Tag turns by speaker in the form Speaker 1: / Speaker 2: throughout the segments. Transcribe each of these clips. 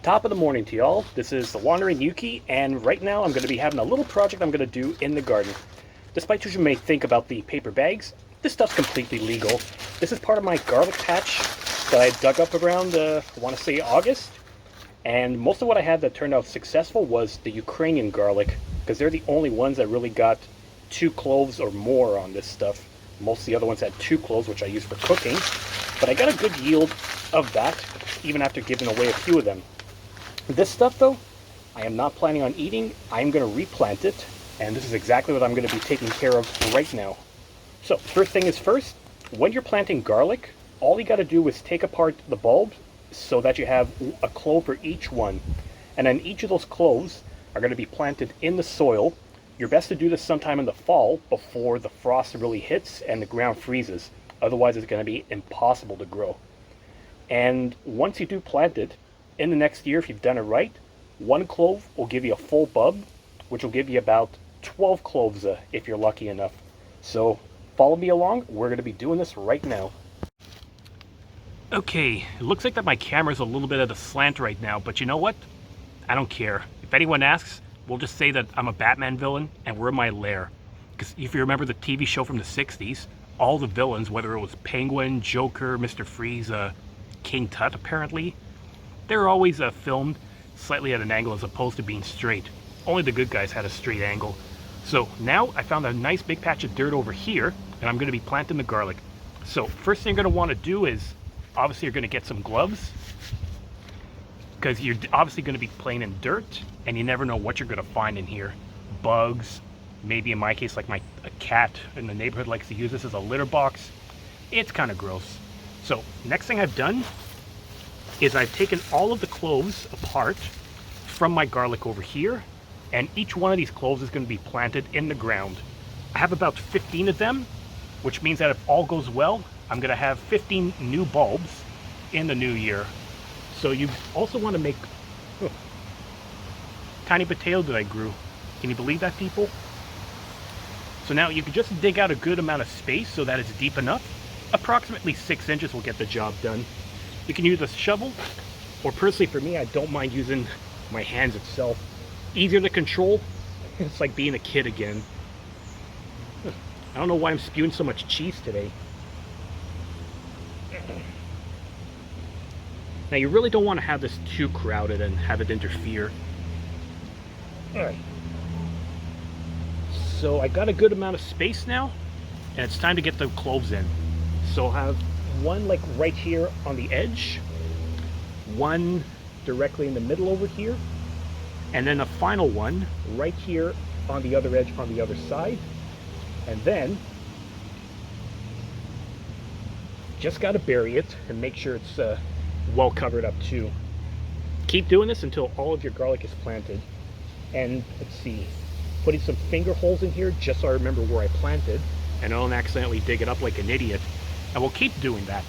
Speaker 1: Top of the morning to y'all. This is the Wandering Ukie, and right now I'm going to be having a little project I'm going to do in the garden. Despite what you may think about the paper bags, this stuff's completely legal. This is part of my garlic patch that I dug up around, I want to say August. And most of what I had that turned out successful was the Ukrainian garlic, because they're the only ones that really got 2 cloves or more on this stuff. Most of the other ones had 2 cloves, which I use for cooking. But I got a good yield of that, even after giving away a few of them. This stuff, though, I am not planning on eating. I'm going to replant it, and this is exactly what I'm going to be taking care of right now. So, first thing is first, when you're planting garlic, all you got to do is take apart the bulbs so that you have a clove for each one. And then each of those cloves are going to be planted in the soil. You're best to do this sometime in the fall before the frost really hits and the ground freezes. Otherwise, it's going to be impossible to grow. And once you do plant it, in the next year, if you've done it right, 1 clove will give you a full bulb, which will give you about 12 cloves if you're lucky enough. So follow me along. We're going to be doing this right now. Okay, it looks like that my camera's a little bit at a slant right now, but you know what? I don't care. If anyone asks, we'll just say that I'm a Batman villain and we're in my lair. Because if you remember the TV show from the 60s, all the villains, whether it was Penguin, Joker, Mr. Freeze, King Tut apparently, they're always filmed slightly at an angle as opposed to being straight. Only the good guys had a straight angle. So now I found a nice big patch of dirt over here, and I'm going to be planting the garlic. So first thing you're going to want to do is, obviously you're going to get some gloves, because you're obviously going to be playing in dirt, and you never know what you're going to find in here. Bugs, maybe in my case like a cat in the neighborhood likes to use this as a litter box. It's kind of gross. So next thing I've done is I've taken all of the cloves apart from my garlic over here, and each one of these cloves is going to be planted in the ground. I have about 15 of them, which means that if all goes well, I'm going to have 15 new bulbs in the new year. So you also want to make tiny potato that I grew. Can you believe that, people? So now you can just dig out a good amount of space so that it's deep enough. Approximately 6 inches will get the job done. You can use a shovel, or personally for me, I don't mind using my hands itself. Easier to control. It's like being a kid again. I don't know why I'm spewing so much cheese today. Now you really don't want to have this too crowded and have it interfere. Alright. So I got a good amount of space now, and it's time to get the cloves in. So I'll have one like right here on the edge, one directly in the middle over here, and then a final one right here on the other edge on the other side. And then just got to bury it and make sure it's well covered up too. Keep doing this until all of your garlic is planted. And let's see, putting some finger holes in here just so I remember where I planted and I don't accidentally dig it up like an idiot. And we'll keep doing that.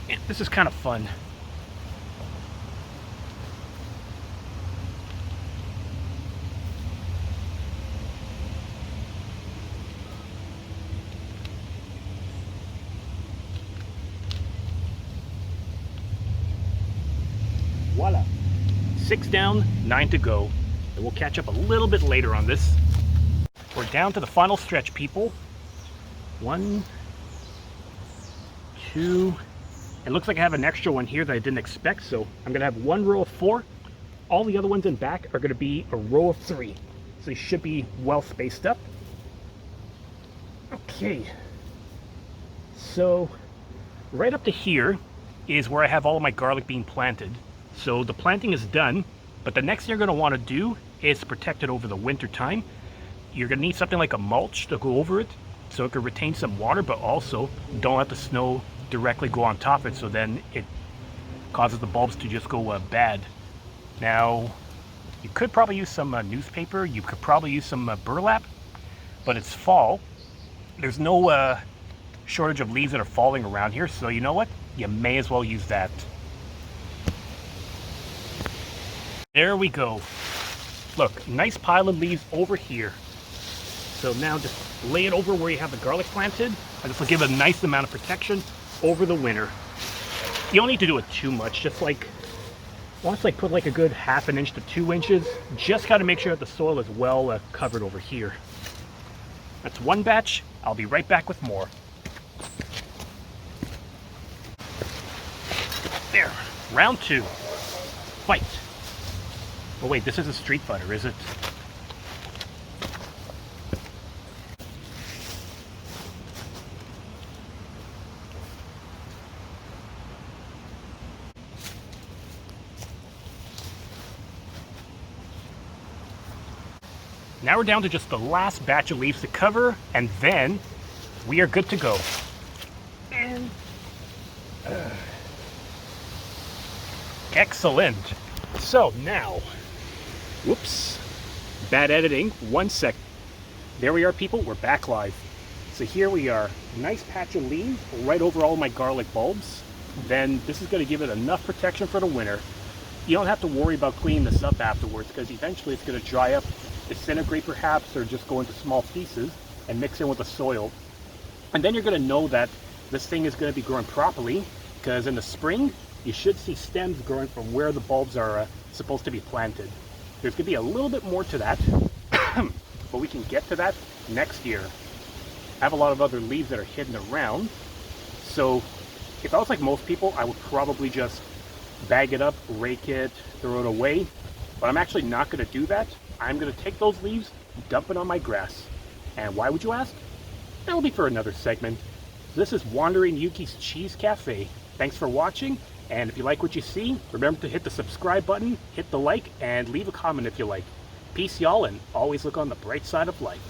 Speaker 1: And this is kind of fun. Voila. 6 down, 9 to go. And we'll catch up a little bit later on this. We're down to the final stretch, people. 1, 2, it looks like I have an extra one here that I didn't expect, so I'm going to have 1 row of 4. All the other ones in back are going to be a row of 3. So they should be well spaced up. Okay. So right up to here is where I have all of my garlic being planted. So the planting is done, but the next thing you're going to want to do is protect it over the winter time. You're going to need something like a mulch to go over it so it can retain some water, but also don't let the snow directly go on top of it, so then it causes the bulbs to just go bad. Now, you could probably use some newspaper, you could probably use some burlap, but it's fall. There's no shortage of leaves that are falling around here, so you know what? You may as well use that. There we go. Look, nice pile of leaves over here. So now just lay it over where you have the garlic planted, and this will give a nice amount of protection over the winter. You don't need to do it too much, just like, once like put like a good 1/2 inch to 2 inches. Just got to make sure that the soil is well covered over here. That's one batch. I'll be right back with more. There, round 2. Fight. Oh wait, this isn't street fighter, is it? Now we're down to just the last batch of leaves to cover, and then we are good to go. And excellent. So now, whoops, bad editing, 1 sec. There we are, people, we're back live. So here we are, nice patch of leaves right over all my garlic bulbs. Then this is going to give it enough protection for the winter. You don't have to worry about cleaning this up afterwards, because eventually it's going to dry up, disintegrate perhaps, or just go into small pieces and mix in with the soil. And then you're going to know that this thing is going to be growing properly, because in the spring you should see stems growing from where the bulbs are supposed to be planted. There's going to be a little bit more to that, but we can get to that next year. I have a lot of other leaves that are hidden around, so if I was like most people, I would probably just bag it up, rake it, throw it away, but I'm actually not going to do that. I'm going to take those leaves, dump it on my grass. And why would you ask? That'll be for another segment. So this is Wandering Ukie Cheese Cafe. Thanks for watching, and if you like what you see, remember to hit the subscribe button, hit the like, and leave a comment if you like. Peace, y'all, and always look on the bright side of life.